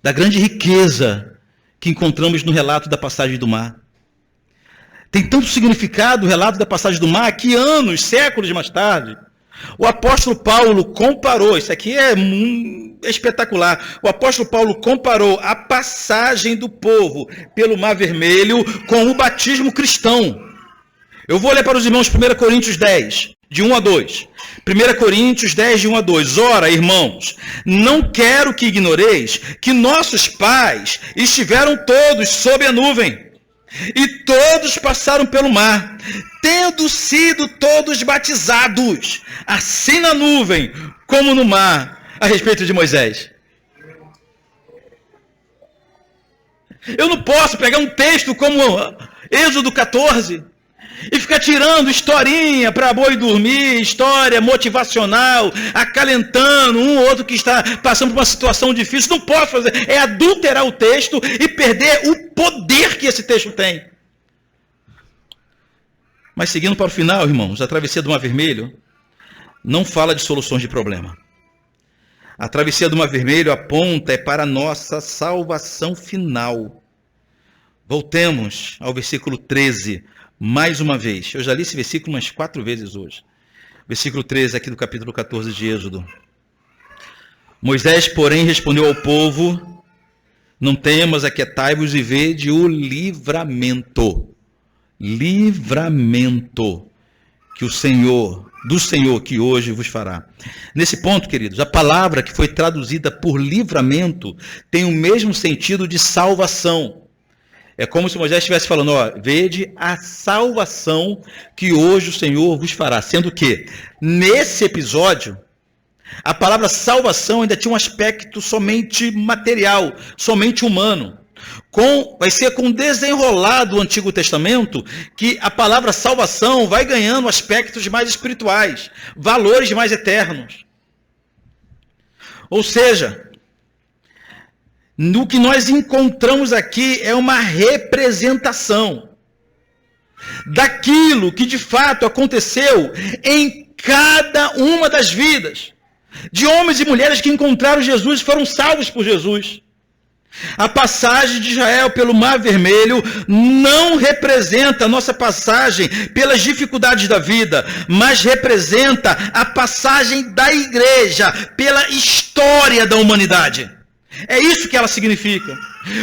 da grande riqueza que encontramos no relato da passagem do mar. Tem tanto significado o relato da passagem do mar que anos, séculos mais tarde, O apóstolo Paulo comparou, isso aqui é espetacular, o apóstolo Paulo comparou a passagem do povo pelo Mar Vermelho com o batismo cristão. Eu vou ler para os irmãos 1 Coríntios 10, de 1 a 2. 1 Coríntios 10, de 1 a 2. Ora, irmãos, não quero que ignoreis que nossos pais estiveram todos sob a nuvem, e todos passaram pelo mar, tendo sido todos batizados, assim na nuvem como no mar, a respeito de Moisés. Eu não posso pegar um texto como Êxodo 14 e ficar tirando historinha para boi dormir, história motivacional, acalentando um ou outro que está passando por uma situação difícil. Não posso fazer. É adulterar o texto e perder o poder que esse texto tem. Mas seguindo para o final, irmãos, a travessia do Mar Vermelho não fala de soluções de problema. A travessia do Mar Vermelho aponta para a nossa salvação final. Voltemos ao versículo 13. Mais uma vez, eu já li esse versículo umas 4 vezes hoje. Versículo 13 aqui do capítulo 14 de Êxodo. Moisés, porém, respondeu ao povo: não temas, aquietai-vos e vede o livramento. Livramento que do Senhor que hoje vos fará. Nesse ponto, queridos, a palavra que foi traduzida por livramento tem o mesmo sentido de salvação. É como se Moisés estivesse falando, vede a salvação que hoje o Senhor vos fará. Sendo que, nesse episódio, a palavra salvação ainda tinha um aspecto somente material, somente humano. Vai ser com o desenrolar do Antigo Testamento que a palavra salvação vai ganhando aspectos mais espirituais, valores mais eternos. Ou seja, no que nós encontramos aqui é uma representação daquilo que de fato aconteceu em cada uma das vidas de homens e mulheres que encontraram Jesus e foram salvos por Jesus. A passagem de Israel pelo Mar Vermelho não representa a nossa passagem pelas dificuldades da vida, mas representa a passagem da igreja pela história da humanidade. É isso que ela significa.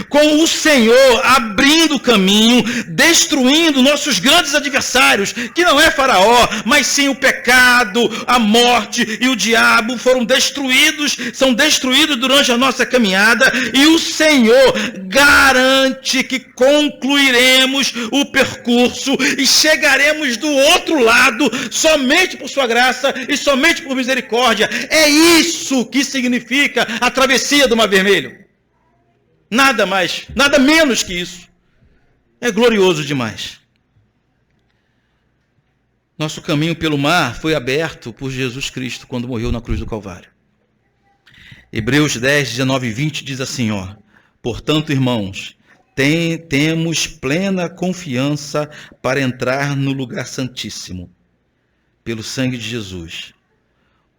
Com o Senhor abrindo o caminho, destruindo nossos grandes adversários, que não é Faraó, mas sim o pecado, a morte e o diabo são destruídos durante a nossa caminhada, e o Senhor garante que concluiremos o percurso e chegaremos do outro lado somente por sua graça e somente por misericórdia. É isso que significa a travessia do Mar Vermelho. Nada mais, nada menos que isso. É glorioso demais. Nosso caminho pelo mar foi aberto por Jesus Cristo quando morreu na cruz do Calvário. Hebreus 10, 19 e 20 diz assim, portanto, irmãos, temos plena confiança para entrar no lugar santíssimo, pelo sangue de Jesus,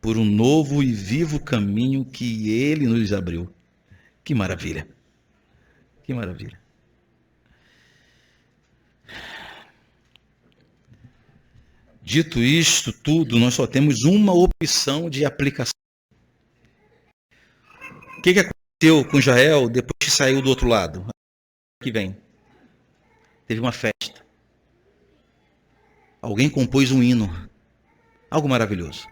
por um novo e vivo caminho que Ele nos abriu. Que maravilha! Que maravilha. Dito isto tudo, nós só temos uma opção de aplicação. O que aconteceu com Israel depois que saiu do outro lado? Que vem. Teve uma festa. Alguém compôs um hino. Algo maravilhoso.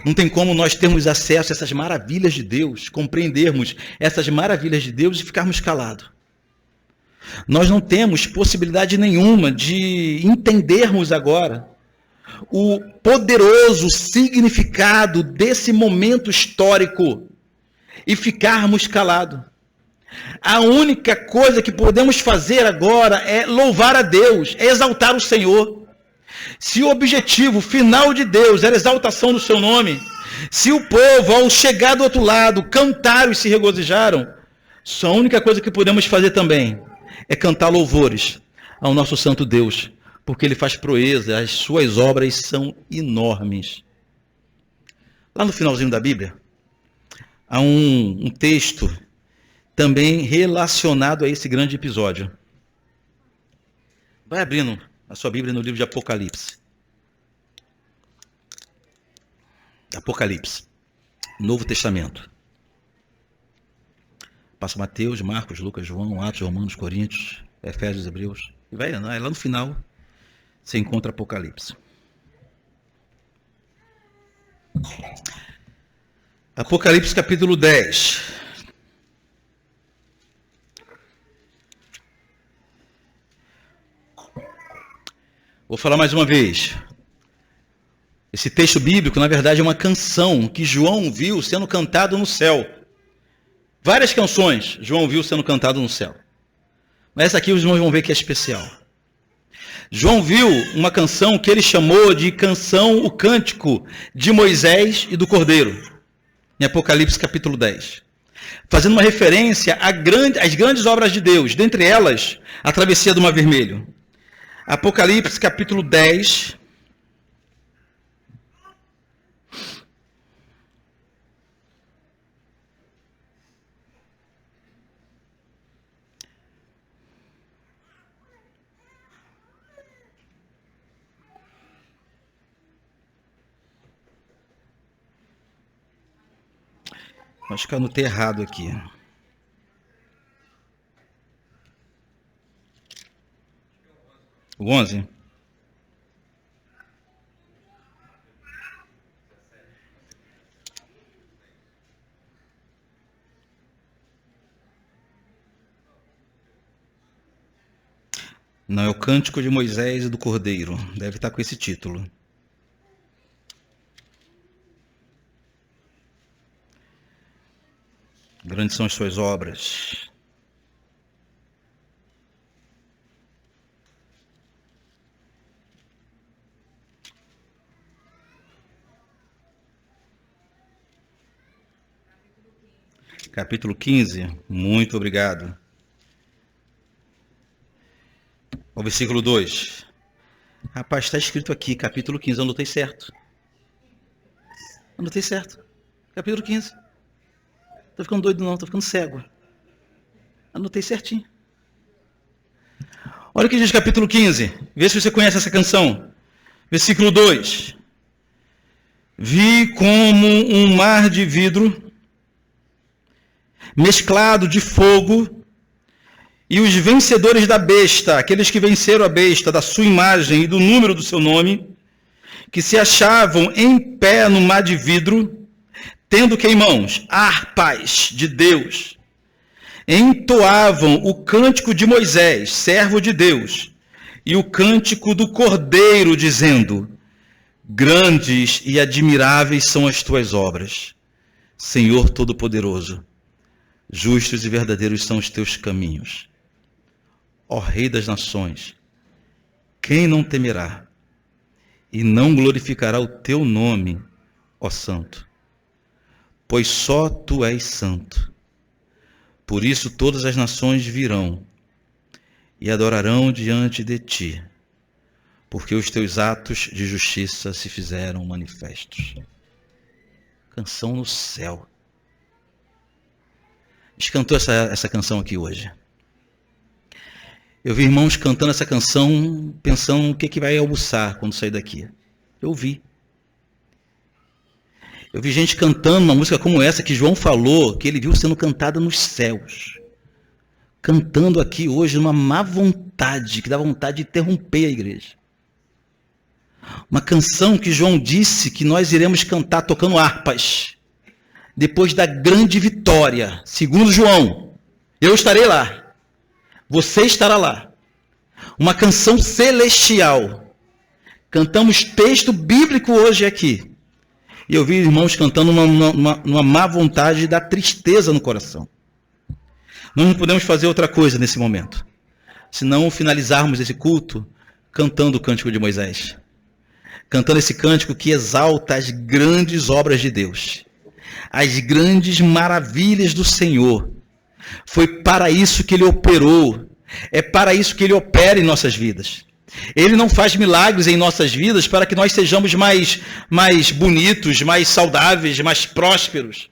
Não tem como nós termos acesso a essas maravilhas de Deus, compreendermos essas maravilhas de Deus e ficarmos calados. Nós não temos possibilidade nenhuma de entendermos agora o poderoso significado desse momento histórico e ficarmos calados. A única coisa que podemos fazer agora é louvar a Deus, é exaltar o Senhor. Se o objetivo final de Deus era a exaltação do seu nome, se o povo, ao chegar do outro lado, cantaram e se regozijaram, só a única coisa que podemos fazer também é cantar louvores ao nosso santo Deus, porque Ele faz proeza, as suas obras são enormes. Lá no finalzinho da Bíblia, há um texto também relacionado a esse grande episódio. Vai abrindo a sua Bíblia no livro de Apocalipse. Apocalipse, Novo Testamento. Passa Mateus, Marcos, Lucas, João, Atos, Romanos, Coríntios, Efésios, Hebreus. E vai lá no final você encontra Apocalipse. Apocalipse capítulo 10. Vou falar mais uma vez. Esse texto bíblico, na verdade, é uma canção que João viu sendo cantado no céu. Várias canções João viu sendo cantado no céu. Mas essa aqui os irmãos vão ver que é especial. João viu uma canção que ele chamou de canção, o cântico de Moisés e do Cordeiro, em Apocalipse capítulo 10. Fazendo uma referência às grandes obras de Deus, dentre elas, a travessia do Mar Vermelho. Apocalipse capítulo 10. Acho que eu anotei errado aqui. O 11? Não, é o Cântico de Moisés e do Cordeiro. Deve estar com esse título. Grandes são as suas obras. Capítulo 15. Muito obrigado. O versículo 2. Rapaz, está escrito aqui, capítulo 15. Eu anotei certo. Anotei certo. Capítulo 15. Estou ficando doido não, estou ficando cego. Anotei certinho. Olha o que diz capítulo 15. Vê se você conhece essa canção. Versículo 2. Vi como um mar de vidro, mesclado de fogo, e os vencedores da besta, aqueles que venceram a besta, da sua imagem e do número do seu nome, que se achavam em pé no mar de vidro, tendo que em mãos harpas de Deus, entoavam o cântico de Moisés, servo de Deus, e o cântico do Cordeiro, dizendo: grandes e admiráveis são as tuas obras, Senhor Todo-Poderoso, justos e verdadeiros são os teus caminhos. Ó Rei das Nações, quem não temerá e não glorificará o teu nome, ó Santo? Pois só tu és santo. Por isso todas as nações virão e adorarão diante de ti, porque os teus atos de justiça se fizeram manifestos. Canção no céu. A gente cantou essa canção aqui hoje. Eu vi irmãos cantando essa canção pensando o que vai almoçar quando sair daqui. Eu vi gente cantando uma música como essa que João falou, que ele viu sendo cantada nos céus. Cantando aqui hoje uma má vontade, que dá vontade de interromper a igreja. Uma canção que João disse que nós iremos cantar tocando harpas. Depois da grande vitória, segundo João, eu estarei lá. Você estará lá. Uma canção celestial. Cantamos texto bíblico hoje aqui. E eu vi irmãos cantando uma má vontade da tristeza no coração. Nós não podemos fazer outra coisa nesse momento, senão finalizarmos esse culto cantando o cântico de Moisés. Cantando esse cântico que exalta as grandes obras de Deus, as grandes maravilhas do Senhor. Foi para isso que Ele operou, é para isso que Ele opera em nossas vidas. Ele não faz milagres em nossas vidas para que nós sejamos mais bonitos, mais saudáveis, mais prósperos.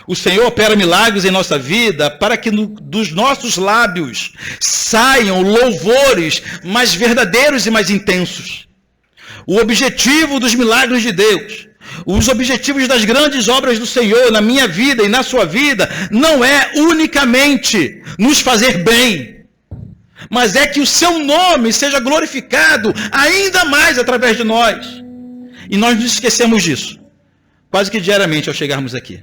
O Senhor opera milagres em nossa vida para que dos nossos lábios saiam louvores mais verdadeiros e mais intensos. O objetivo dos milagres de Deus, Os objetivos das grandes obras do Senhor na minha vida e na sua vida não é unicamente nos fazer bem, mas é que o seu nome seja glorificado ainda mais através de nós. E nós nos esquecemos disso, quase que diariamente ao chegarmos aqui.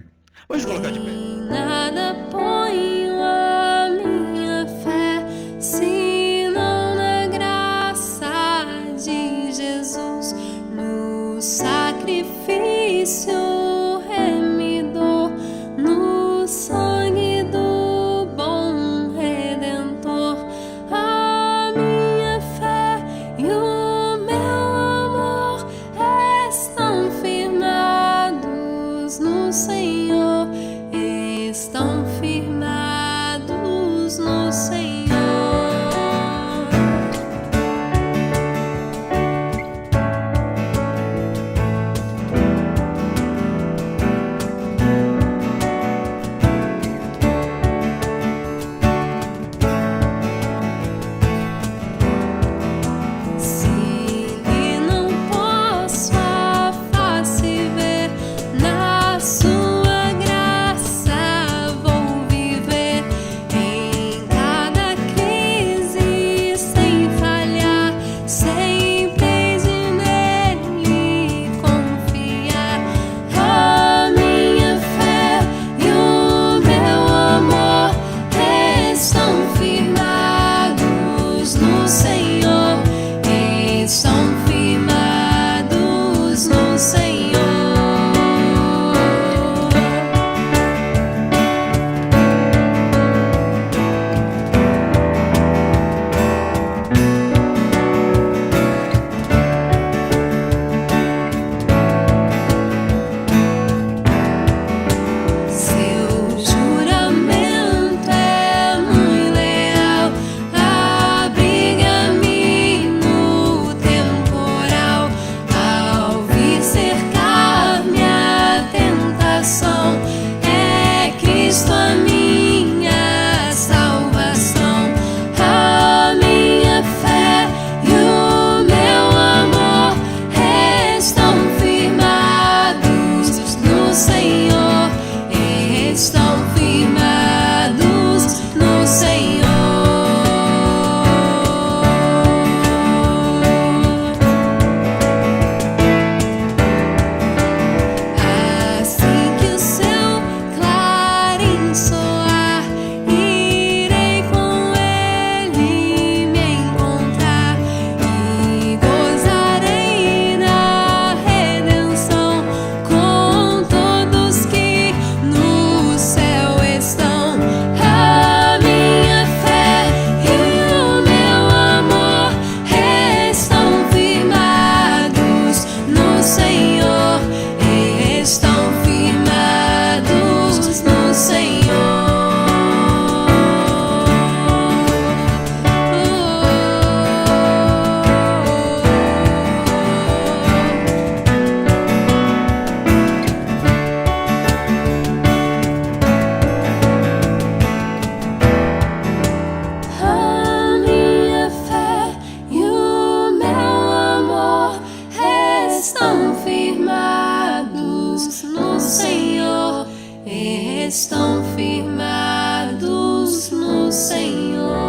Vamos colocar de pé. Nada ponho a minha fé, senão na graça de Jesus, no sacrifício remidor, no sangue do bom Redentor. A minha fé e o meu amor estão firmados no Senhor, estão firmados no Senhor. Se não posso a face ver, na sua graça vou viver. Em cada crise sem falhar, sempre de nele confiar. A minha fé e o meu amor estão firmados no Senhor, estão firmados no Senhor. Seu juramento é muito leal, abriga-me no temporal. Ao vir cercar-me a tentação, é Cristo a minha salvação. A minha fé e o meu amor estão firmados no Senhor, estão firmados no Senhor. Assim que o seu clarim soar, irei com ele me encontrar e gozarei da redenção com todos que no céu estão. A minha fé e o meu amor estão firmados no Senhor, estão firmados no Senhor. A minha fé e o meu amor estão firmados no Senhor, estão firmados no Senhor.